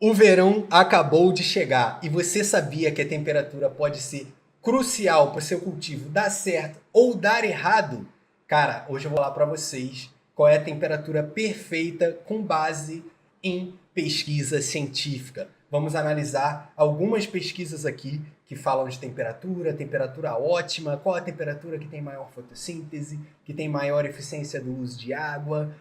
O verão acabou de chegar e você sabia que a temperatura pode ser crucial para o seu cultivo dar certo ou dar errado? Cara, hoje eu vou falar para vocês qual é a temperatura perfeita com base em pesquisa científica. Vamos analisar algumas pesquisas aqui que falam de temperatura ótima, qual a temperatura que tem maior fotossíntese, que tem maior eficiência do uso de água,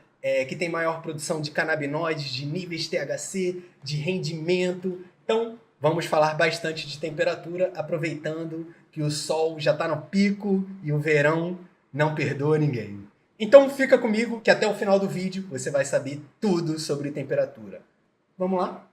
que tem maior produção de canabinoides, de níveis THC, de rendimento. Então, vamos falar bastante de temperatura, aproveitando que o sol já está no pico e o verão não perdoa ninguém. Então fica comigo que até o final do vídeo você vai saber tudo sobre temperatura. Vamos lá?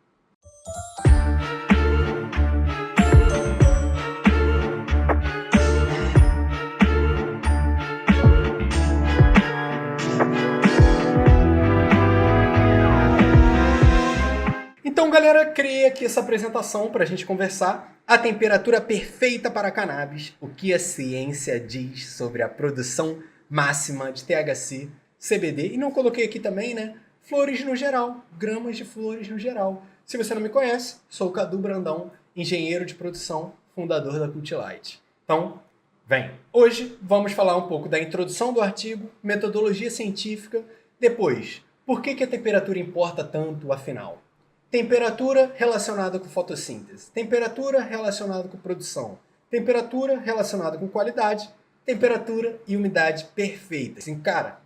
Então, galera, criei aqui essa apresentação para a gente conversar. A temperatura perfeita para cannabis, o que a ciência diz sobre a produção máxima de THC, CBD. E não coloquei aqui também, né? Flores no geral, gramas de flores no geral. Se você não me conhece, sou o Cadu Brandão, engenheiro de produção, fundador da Cultilight. Então, vem! Hoje vamos falar um pouco da introdução do artigo, metodologia científica, depois, por que a temperatura importa tanto, afinal? Temperatura relacionada com fotossíntese, temperatura relacionada com produção, temperatura relacionada com qualidade, temperatura e umidade perfeita. Assim, cara,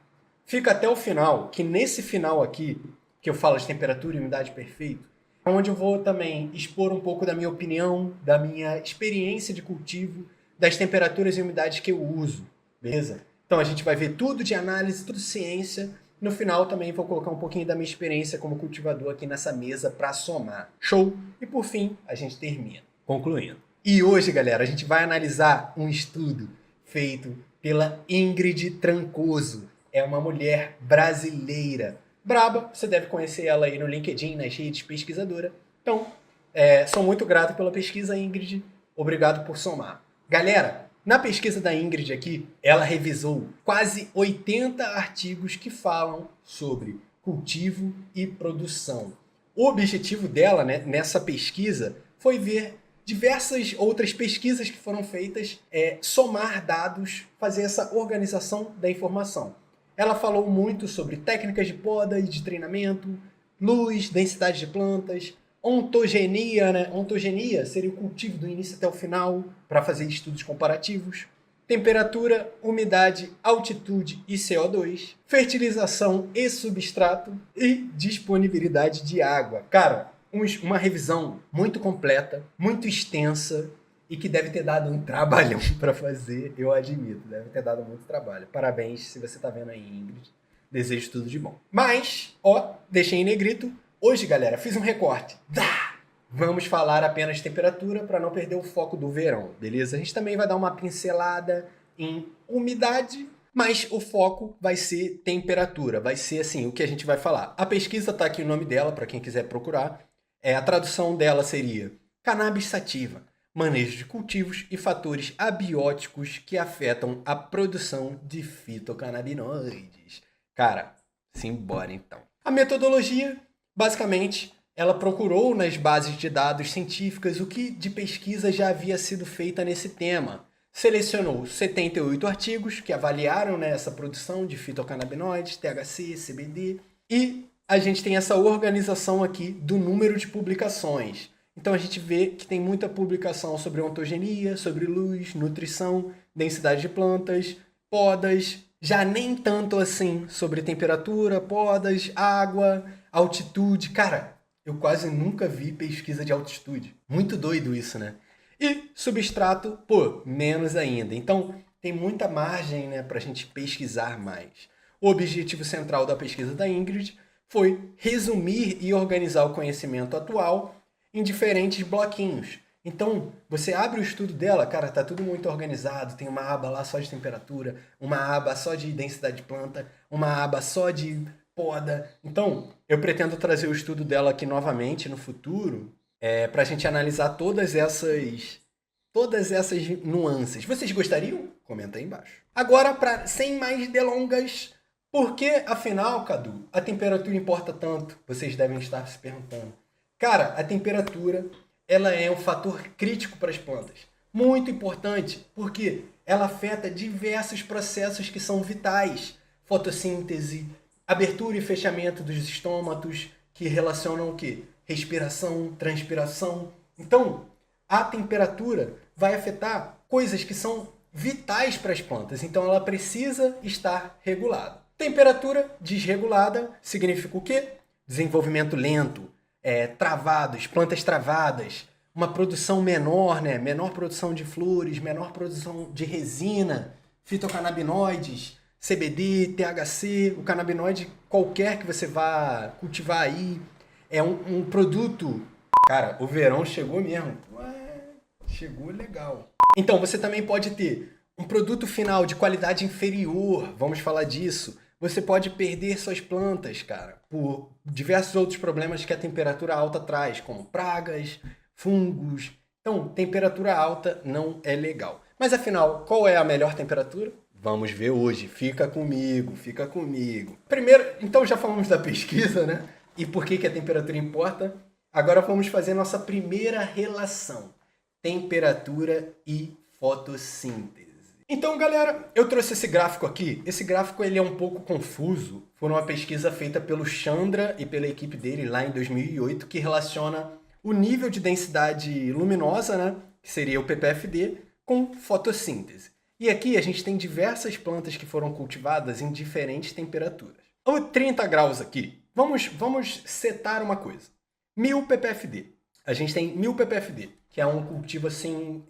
fica até o final, que nesse final aqui, que eu falo de temperatura e umidade perfeita, é onde eu vou também expor um pouco da minha opinião, da minha experiência de cultivo, das temperaturas e umidades que eu uso, beleza? Então a gente vai ver tudo de análise, tudo ciência. No final também vou colocar um pouquinho da minha experiência como cultivador aqui nessa mesa para somar. Show? E por fim, a gente termina. Concluindo. E hoje, galera, a gente vai analisar um estudo feito pela Ingrid Trancoso. É uma mulher brasileira. Braba, você deve conhecer ela aí no LinkedIn, nas redes, pesquisadora. Então, sou muito grato pela pesquisa, Ingrid. Obrigado por somar. Galera, na pesquisa da Ingrid aqui, ela revisou quase 80 artigos que falam sobre cultivo e produção. O objetivo dela, né, nessa pesquisa foi ver diversas outras pesquisas que foram feitas, somar dados, fazer essa organização da informação. Ela falou muito sobre técnicas de poda e de treinamento, luz, densidade de plantas, ontogenia, né? Ontogenia seria o cultivo do início até o final para fazer estudos comparativos. Temperatura, umidade, altitude e CO2. Fertilização e substrato. E disponibilidade de água. Cara, uma revisão muito completa, muito extensa e que deve ter dado um trabalhão para fazer, eu admito. Deve ter dado muito trabalho. Parabéns se você está vendo aí, Ingrid. Desejo tudo de bom. Mas, deixei em negrito. Hoje, galera, fiz um recorte. Vamos falar apenas de temperatura para não perder o foco do verão, beleza? A gente também vai dar uma pincelada em umidade, mas o foco vai ser temperatura. Vai ser assim, o que a gente vai falar. A pesquisa está aqui o nome dela, para quem quiser procurar. A tradução dela seria Cannabis sativa, manejo de cultivos e fatores abióticos que afetam a produção de fitocannabinoides. Cara, simbora então. A metodologia, basicamente, ela procurou nas bases de dados científicas o que de pesquisa já havia sido feita nesse tema. Selecionou 78 artigos que avaliaram, né, essa produção de fitocannabinoides, THC, CBD, e a gente tem essa organização aqui do número de publicações. Então a gente vê que tem muita publicação sobre ontogenia, sobre luz, nutrição, densidade de plantas, podas, já nem tanto assim sobre temperatura, podas, água, altitude. Cara, eu quase nunca vi pesquisa de altitude. Muito doido isso, né? E substrato, menos ainda. Então tem muita margem, né, para a gente pesquisar mais. O objetivo central da pesquisa da Ingrid foi resumir e organizar o conhecimento atual em diferentes bloquinhos. Então, você abre o estudo dela, cara, tá tudo muito organizado, tem uma aba lá só de temperatura, uma aba só de densidade de planta, uma aba só de poda. Então, eu pretendo trazer o estudo dela aqui novamente no futuro, para a gente analisar todas essas nuances. Vocês gostariam? Comenta aí embaixo. Agora, sem mais delongas, por que, afinal, Cadu, a temperatura importa tanto? Vocês devem estar se perguntando. Cara, a temperatura, ela é um fator crítico para as plantas. Muito importante, porque ela afeta diversos processos que são vitais. Fotossíntese, abertura e fechamento dos estômatos, que relacionam o quê? Respiração, transpiração. Então, a temperatura vai afetar coisas que são vitais para as plantas. Então, ela precisa estar regulada. Temperatura desregulada significa o quê? Desenvolvimento lento, travados, plantas travadas, uma produção menor, né? Menor produção de flores, menor produção de resina, fitocannabinoides, CBD, THC, o canabinoide qualquer que você vá cultivar aí. É um produto... Cara, o verão chegou mesmo. Ué, chegou legal. Então, você também pode ter um produto final de qualidade inferior, vamos falar disso. Você pode perder suas plantas, cara, por diversos outros problemas que a temperatura alta traz, como pragas, fungos. Então, temperatura alta não é legal. Mas afinal, qual é a melhor temperatura? Vamos ver hoje. Fica comigo, fica comigo. Primeiro, então já falamos da pesquisa, né? E por que a temperatura importa? Agora vamos fazer nossa primeira relação. Temperatura e fotossíntese. Então, galera, eu trouxe esse gráfico aqui. Esse gráfico ele é um pouco confuso. Foi uma pesquisa feita pelo Chandra e pela equipe dele lá em 2008, que relaciona o nível de densidade luminosa, né, que seria o ppfD, com fotossíntese. E aqui a gente tem diversas plantas que foram cultivadas em diferentes temperaturas. O 30 graus aqui, vamos setar uma coisa. 1000 ppfD. A gente tem 1000 ppfD, que é um cultivo assim,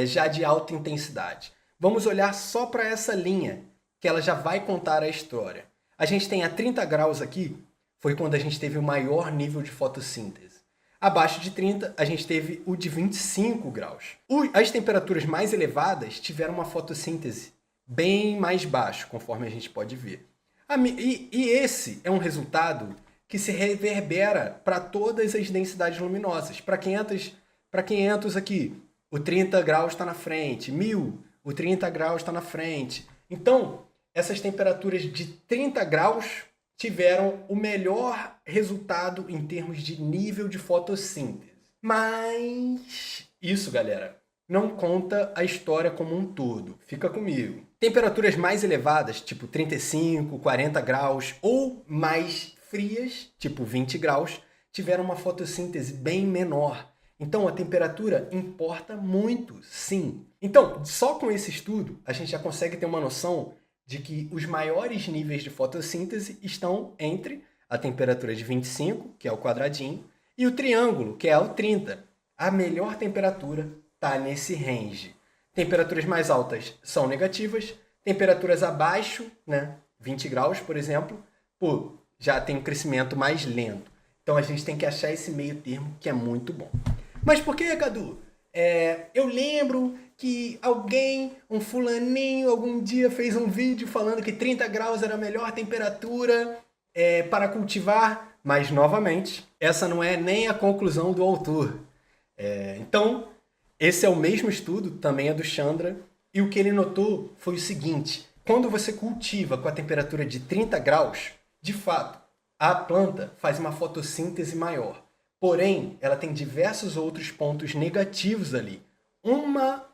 já de alta intensidade. Vamos olhar só para essa linha, que ela já vai contar a história. A gente tem a 30 graus aqui, foi quando a gente teve o maior nível de fotossíntese. Abaixo de 30, a gente teve o de 25 graus. As temperaturas mais elevadas tiveram uma fotossíntese bem mais baixo, conforme a gente pode ver. E esse é um resultado que se reverbera para todas as densidades luminosas. Para 500 aqui, o 30 graus está na frente, 1000, o 30 graus está na frente. Então, essas temperaturas de 30 graus tiveram o melhor resultado em termos de nível de fotossíntese. Mas isso, galera, não conta a história como um todo. Fica comigo. Temperaturas mais elevadas, tipo 35, 40 graus, ou mais frias, tipo 20 graus, tiveram uma fotossíntese bem menor. Então, a temperatura importa muito, sim. Então, só com esse estudo, a gente já consegue ter uma noção de que os maiores níveis de fotossíntese estão entre a temperatura de 25, que é o quadradinho, e o triângulo, que é o 30. A melhor temperatura está nesse range. Temperaturas mais altas são negativas, temperaturas abaixo, né, 20 graus, por exemplo, já tem um crescimento mais lento. Então, a gente tem que achar esse meio termo que é muito bom. Mas por que, Cadu? Eu lembro que alguém, um fulaninho, algum dia fez um vídeo falando que 30 graus era a melhor temperatura para cultivar, mas, novamente, essa não é nem a conclusão do autor. Então, esse é o mesmo estudo, também é do Chandra, e o que ele notou foi o seguinte: quando você cultiva com a temperatura de 30 graus, de fato, a planta faz uma fotossíntese maior. Porém, ela tem diversos outros pontos negativos ali.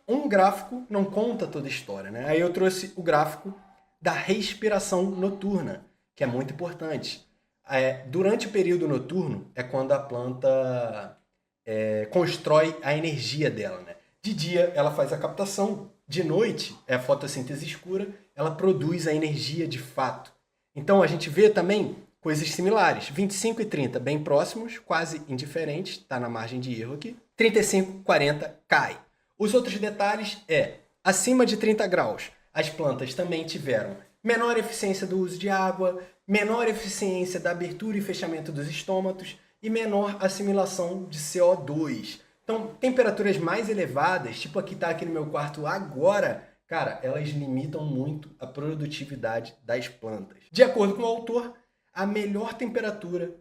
Um gráfico não conta toda a história, né? Aí eu trouxe o gráfico da respiração noturna, que é muito importante. Durante o período noturno é quando a planta constrói a energia dela, né? De dia ela faz a captação, de noite é a fotossíntese escura, ela produz a energia de fato. Então a gente vê também coisas similares, 25 e 30 bem próximos, quase indiferentes, está na margem de erro aqui. 35, 40 cai. Os outros detalhes acima de 30 graus, as plantas também tiveram menor eficiência do uso de água, menor eficiência da abertura e fechamento dos estômatos e menor assimilação de CO2. Então, temperaturas mais elevadas, tipo aqui no meu quarto agora, cara, elas limitam muito a produtividade das plantas. De acordo com o autor, a melhor temperatura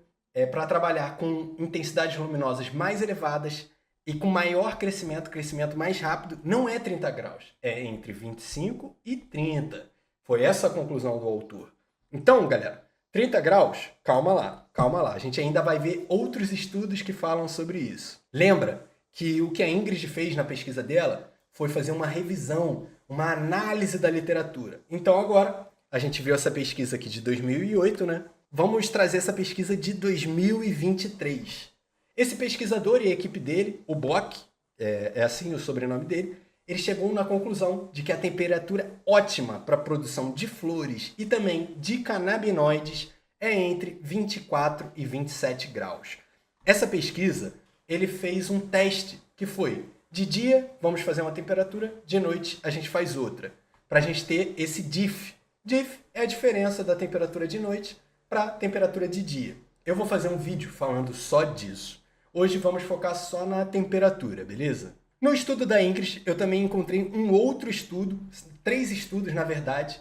para trabalhar com intensidades luminosas mais elevadas e com maior crescimento mais rápido, não é 30 graus, é entre 25 e 30. Foi essa a conclusão do autor. Então, galera, 30 graus, calma lá. calma lá, a gente ainda vai ver outros estudos que falam sobre isso. Lembra que o que a Ingrid fez na pesquisa dela foi fazer uma revisão, uma análise da literatura. Então agora, a gente viu essa pesquisa aqui de 2008, né? Vamos trazer essa pesquisa de 2023. Esse pesquisador e a equipe dele, o Bock, é assim o sobrenome dele, ele chegou na conclusão de que a temperatura ótima para a produção de flores e também de canabinoides é entre 24 e 27 graus. Essa pesquisa, ele fez um teste que foi: de dia vamos fazer uma temperatura, de noite a gente faz outra, para a gente ter esse diff. Diff é a diferença da temperatura de noite para a temperatura de dia. Eu vou fazer um vídeo falando só disso. Hoje vamos focar só na temperatura, beleza? No estudo da Ingrid, eu também encontrei um outro estudo, 3 estudos na verdade,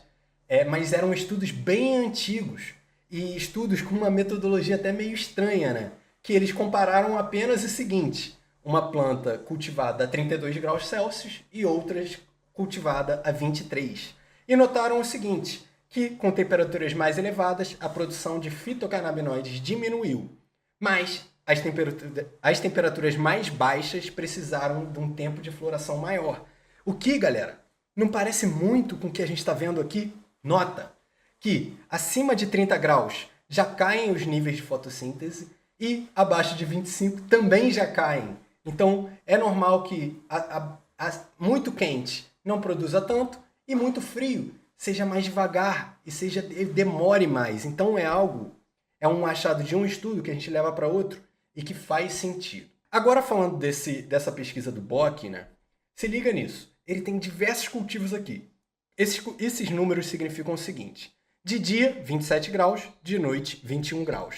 mas eram estudos bem antigos e estudos com uma metodologia até meio estranha, né? Que eles compararam apenas o seguinte: uma planta cultivada a 32 graus Celsius e outras cultivada a 23. E notaram o seguinte, que com temperaturas mais elevadas, a produção de fitocannabinoides diminuiu, mas as temperaturas mais baixas precisaram de um tempo de floração maior. O que, galera, não parece muito com o que a gente está vendo aqui? Nota que acima de 30 graus já caem os níveis de fotossíntese e abaixo de 25 também já caem. Então é normal que muito quente não produza tanto e muito frio seja mais devagar e demore mais. Então é um achado de um estudo que a gente leva para outro e que faz sentido. Agora falando dessa pesquisa do Bock, né? Se liga nisso. Ele tem diversos cultivos aqui. Esses números significam o seguinte: de dia, 27 graus, de noite, 21 graus.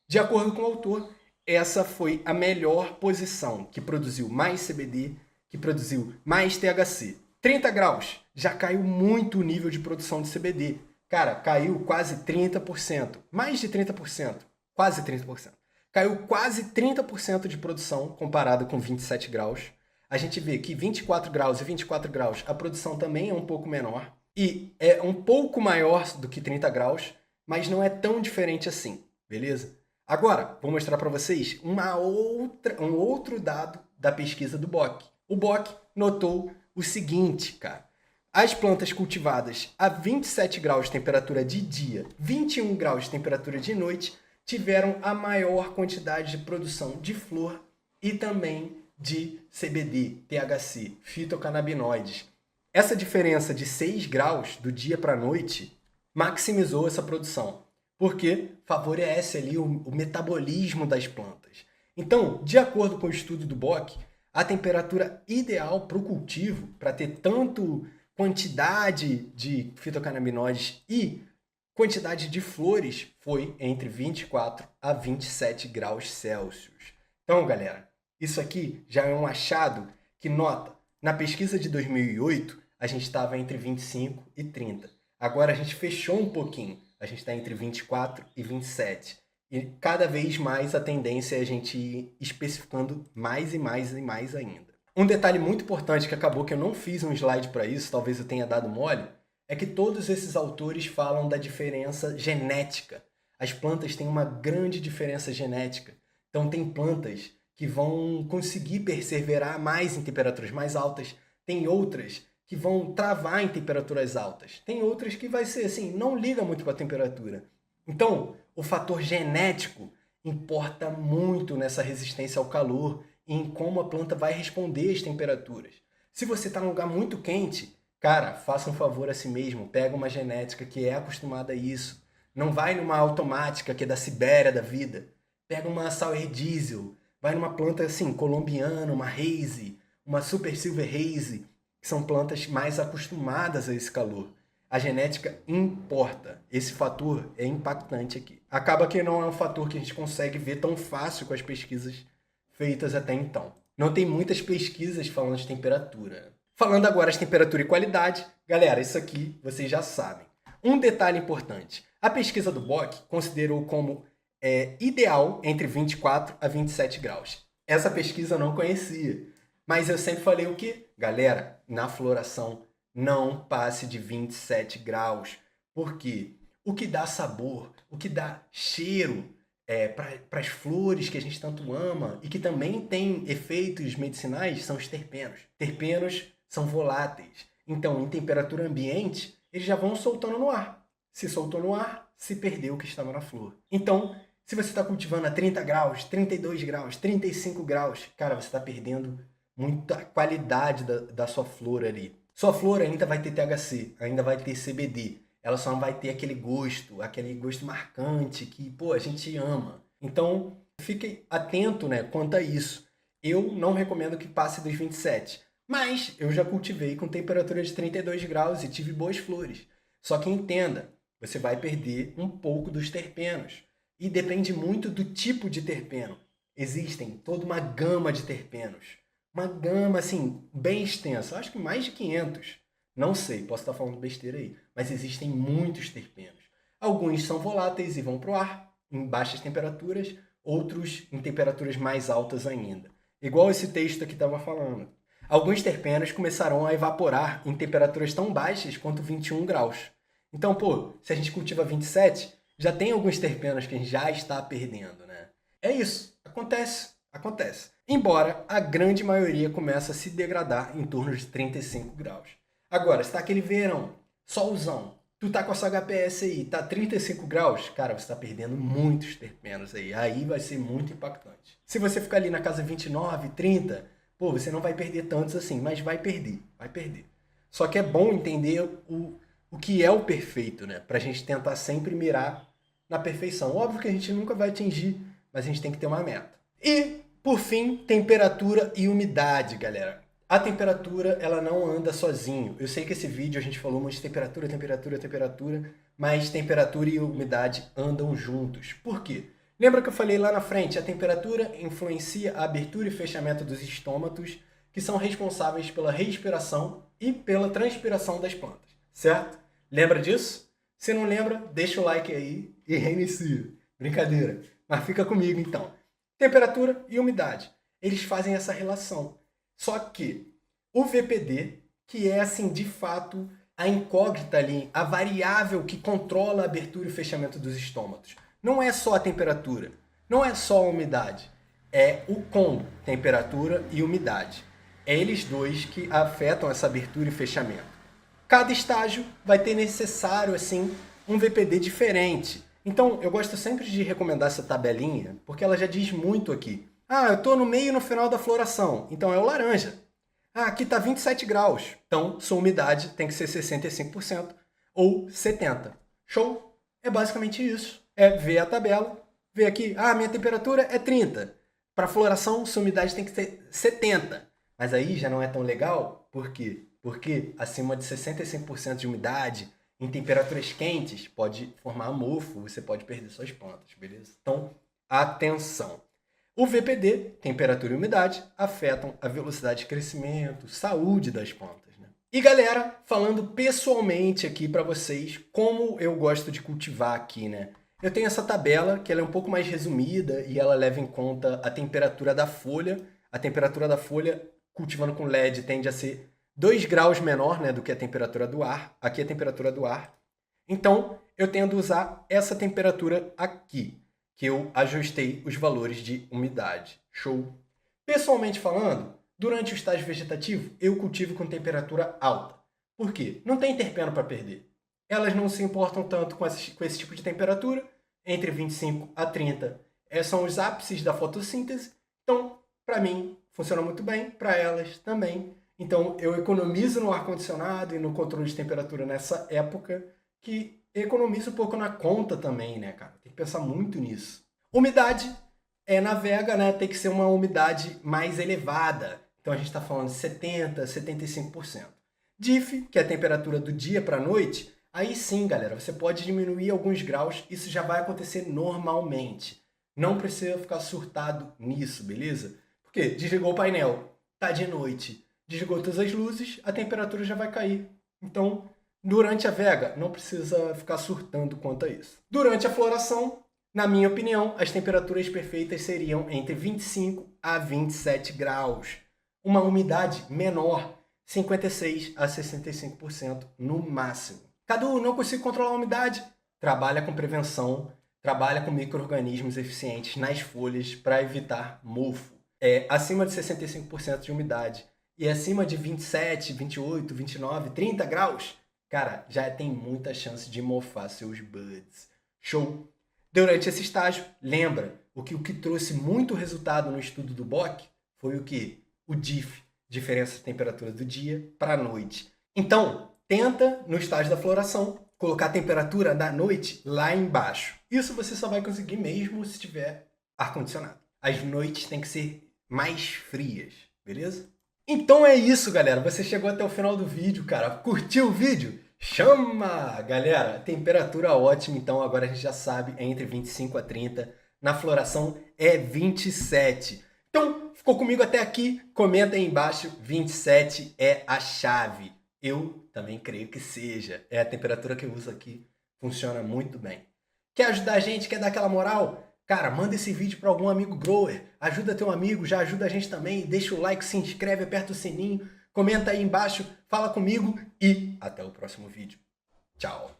De acordo com o autor, essa foi a melhor posição, que produziu mais CBD, que produziu mais THC. 30 graus, já caiu muito o nível de produção de CBD. Cara, caiu quase 30%, mais de 30%, quase 30%. Caiu quase 30% de produção comparado com 27 graus. A gente vê que 24 graus e 24 graus a produção também é um pouco menor. E é um pouco maior do que 30 graus, mas não é tão diferente assim, beleza? Agora, vou mostrar para vocês um outro dado da pesquisa do Bock. O Bock notou o seguinte, cara. As plantas cultivadas a 27 graus de temperatura de dia, 21 graus de temperatura de noite, tiveram a maior quantidade de produção de flor e também de CBD, THC, fitocannabinoides. Essa diferença de 6 graus do dia para a noite maximizou essa produção, porque favorece ali o metabolismo das plantas. Então, de acordo com o estudo do Bock, a temperatura ideal para o cultivo, para ter tanto quantidade de fitocannabinoides e quantidade de flores, foi entre 24 a 27 graus Celsius. Então, galera, isso aqui já é um achado que nota. Na pesquisa de 2008, a gente estava entre 25 e 30. Agora a gente fechou um pouquinho. A gente está entre 24 e 27. E cada vez mais a tendência é a gente ir especificando mais e mais e mais ainda. Um detalhe muito importante que acabou que eu não fiz um slide para isso, talvez eu tenha dado mole, é que todos esses autores falam da diferença genética. As plantas têm uma grande diferença genética. Então tem plantas que vão conseguir perseverar mais em temperaturas mais altas, tem outras que vão travar em temperaturas altas, tem outras que vai ser assim, não liga muito com a temperatura. Então, o fator genético importa muito nessa resistência ao calor e em como a planta vai responder às temperaturas. Se você está num lugar muito quente, cara, faça um favor a si mesmo, pega uma genética que é acostumada a isso. Não vai numa automática que é da Sibéria da vida. Pega uma Sour Diesel, vai numa planta assim, colombiana, uma Haze, uma Super Silver Haze, que são plantas mais acostumadas a esse calor. A genética importa. Esse fator é impactante aqui. Acaba que não é um fator que a gente consegue ver tão fácil com as pesquisas feitas até então. Não tem muitas pesquisas falando de temperatura. Falando agora de temperatura e qualidade, galera, isso aqui vocês já sabem. Um detalhe importante. A pesquisa do Bock considerou como ideal entre 24 a 27 graus. Essa pesquisa eu não conhecia. Mas eu sempre falei o quê? Galera, na floração, não passe de 27 graus. Por quê? O que dá sabor, o que dá cheiro, para as flores que a gente tanto ama e que também tem efeitos medicinais são os terpenos. Terpenos são voláteis. Então, em temperatura ambiente, eles já vão soltando no ar. Se soltou no ar, se perdeu o que estava na flor. Então, se você está cultivando a 30 graus, 32 graus, 35 graus, cara, você está perdendo muita qualidade da sua flor ali. Sua flor ainda vai ter THC, ainda vai ter CBD. Ela só não vai ter aquele gosto marcante que, pô, a gente ama. Então, fique atento, né, quanto a isso. Eu não recomendo que passe dos 27, mas eu já cultivei com temperatura de 32 graus e tive boas flores. Só que entenda, você vai perder um pouco dos terpenos. E depende muito do tipo de terpeno. Existem toda uma gama de terpenos. Uma gama, assim, bem extensa. Acho que mais de 500. Não sei, posso estar falando besteira aí. Mas existem muitos terpenos. Alguns são voláteis e vão para o ar, em baixas temperaturas. Outros em temperaturas mais altas ainda. Igual esse texto aqui estava falando. Alguns terpenos começarão a evaporar em temperaturas tão baixas quanto 21 graus. Então, pô, se a gente cultiva 27, já tem alguns terpenos que a gente já está perdendo, né? É isso, acontece. Embora a grande maioria comece a se degradar em torno de 35 graus. Agora, se tá aquele verão, solzão, tu tá com a sua HPS aí, tá 35 graus, cara, você tá perdendo muitos terpenos aí vai ser muito impactante. Se você ficar ali na casa 29, 30, pô, você não vai perder tantos assim, mas vai perder. Só que é bom entender o que é o perfeito, né? Pra gente tentar sempre mirar na perfeição. Óbvio que a gente nunca vai atingir, mas a gente tem que ter uma meta. E, por fim, temperatura e umidade, galera. A temperatura, ela não anda sozinho. Eu sei que esse vídeo a gente falou muito de temperatura, mas temperatura e umidade andam juntos. Por quê? Lembra que eu falei lá na frente? A temperatura influencia a abertura e fechamento dos estômatos, que são responsáveis pela respiração e pela transpiração das plantas, certo? Lembra disso? Se não lembra, deixa o like aí e reinicia. Brincadeira. Mas fica comigo então. Temperatura e umidade. Eles fazem essa relação. Só que o VPD, que é assim, de fato, a incógnita ali, a variável que controla a abertura e fechamento dos estômatos, não é só a temperatura, não é só a umidade, é o combo, temperatura e umidade. É eles dois que afetam essa abertura e fechamento. Cada estágio vai ter necessário, assim, um VPD diferente. Então, eu gosto sempre de recomendar essa tabelinha, porque ela já diz muito aqui. Ah, eu estou no meio e no final da floração, então é o laranja. Ah, aqui está 27 graus, então sua umidade tem que ser 65% ou 70%. Show? É basicamente isso. É ver a tabela, ver aqui, minha temperatura é 30. Para floração, sua umidade tem que ser 70. Mas aí já não é tão legal, por quê? Porque acima de 65% de umidade, em temperaturas quentes, pode formar mofo, você pode perder suas plantas, beleza? Então, atenção! O VPD, temperatura e umidade, afetam a velocidade de crescimento, saúde das plantas, né? E galera, falando pessoalmente aqui para vocês, como eu gosto de cultivar aqui, né? Eu tenho essa tabela que ela é um pouco mais resumida e ela leva em conta a temperatura da folha. A temperatura da folha, cultivando com LED, tende a ser 2 graus menor, né, do que a temperatura do ar. Aqui é a temperatura do ar. Então, eu tendo a usar essa temperatura aqui, que eu ajustei os valores de umidade. Show? Pessoalmente falando, durante o estágio vegetativo, eu cultivo com temperatura alta. Por quê? Não tem terpeno para perder. Elas não se importam tanto com esse tipo de temperatura, entre 25 a 30 são os ápices da fotossíntese. Então, para mim, funciona muito bem, para elas também. Então, eu economizo no ar-condicionado e no controle de temperatura nessa época, que economiza um pouco na conta também, né, cara? Tem que pensar muito nisso. Umidade na vega, né? Tem que ser uma umidade mais elevada. Então, a gente está falando de 70%, 75%. DIF, que é a temperatura do dia para a noite, aí sim, galera, você pode diminuir alguns graus. Isso já vai acontecer normalmente. Não precisa ficar surtado nisso, beleza? Porque desligou o painel, tá de noite, desligou todas as luzes, a temperatura já vai cair. Então, durante a vega, não precisa ficar surtando quanto a isso. Durante a floração, na minha opinião, as temperaturas perfeitas seriam entre 25 a 27 graus. Uma umidade menor, 56 a 65% no máximo. Cadu, não consigo controlar a umidade? Trabalha com prevenção trabalha com micro-organismos eficientes nas folhas para evitar mofo. Acima de 65% de umidade e acima de 27, 28, 29, 30 graus, cara, já tem muita chance de mofar seus buds. Show? Durante esse estágio, lembra, o que trouxe muito resultado no estudo do Bock foi o que? O DIF, diferença de temperatura do dia para a noite. Então, tenta, no estágio da floração, colocar a temperatura da noite lá embaixo. Isso você só vai conseguir mesmo se tiver ar-condicionado. As noites têm que ser mais frias, beleza? Então é isso, galera. Você chegou até o final do vídeo, cara. Curtiu o vídeo? Chama! Galera, temperatura ótima, então agora a gente já sabe, é entre 25 a 30. Na floração é 27. Então, ficou comigo até aqui? Comenta aí embaixo, 27 é a chave. Eu também creio que seja. É a temperatura que eu uso aqui. Funciona muito bem. Quer ajudar a gente? Quer dar aquela moral? Cara, manda esse vídeo para algum amigo grower. Ajuda teu amigo, já ajuda a gente também. Deixa o like, se inscreve, aperta o sininho. Comenta aí embaixo, fala comigo e até o próximo vídeo. Tchau!